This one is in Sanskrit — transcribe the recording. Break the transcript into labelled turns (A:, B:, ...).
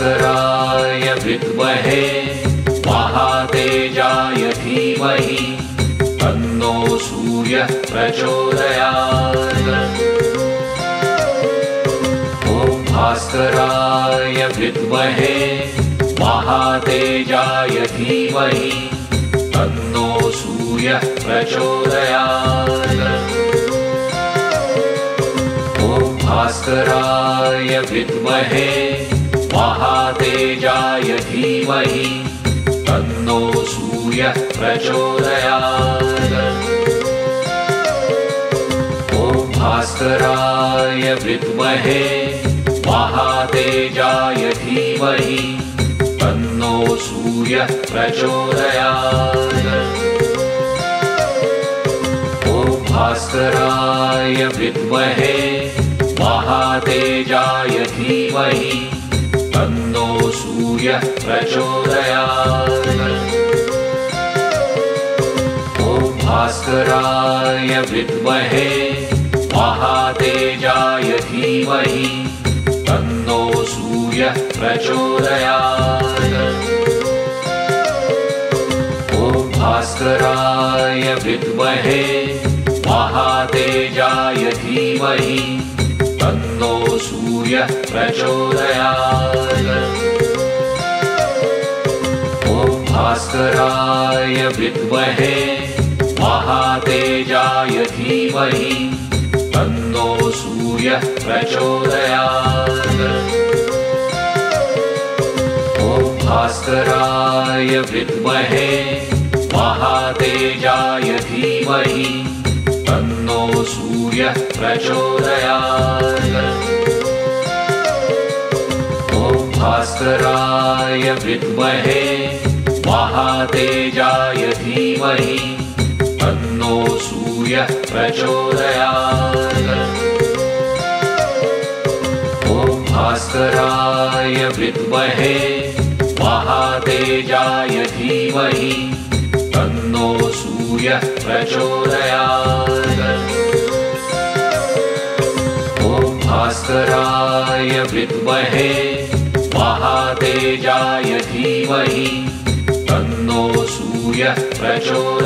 A: भास्कराय विद्महे महातेजाय धीमहि तन्नो सूर्यः प्रचोदयात्। ॐ भास्कराय विद्महे महातेजाय धीमहि तन्नो सूर्यः प्रचोदयात्। ॐ भास्कराय विद्महे महातेजाय धीमहि तन्नो सूर्यः प्रचोदयात्। ॐ भास्कराय विद्महे महातेजाय धीमहि तन्नो सूर्यः प्रचोदयात्। ॐ भास्कराय विद्महे महातेजाय धीमहि तन्नो सूर्यः प्रचोदयात्। ॐ भास्कराय विद्महे महातेजाय धीमहि तन्नो सूर्यः प्रचोदयात्। ॐ भास्कराय विद्महे महातेजाय धीमहि तन्नो सूर्यः प्रचोदयात्। ॐ भास्कराय विद्महे महातेजाय धीमहि तन्नो सूर्यः प्रचोदयात्। ॐ भास्कराय विद्महे महातेजाय धीमहि तन्नो सूर्यः प्रचोदयात्। ॐ भास्कराय विद्महे महातेजाय धीमहि तन्नो सूर्यः प्रचोदयात्। ॐ भास्कराय विद्महे महातेजाय धीमहि तन्नो सूर्यः प्रचोदयात्। ॐ भास्कराय विद्महे महातेजाय धीमहि तन्नो सूर्यः प्रचोदयात्।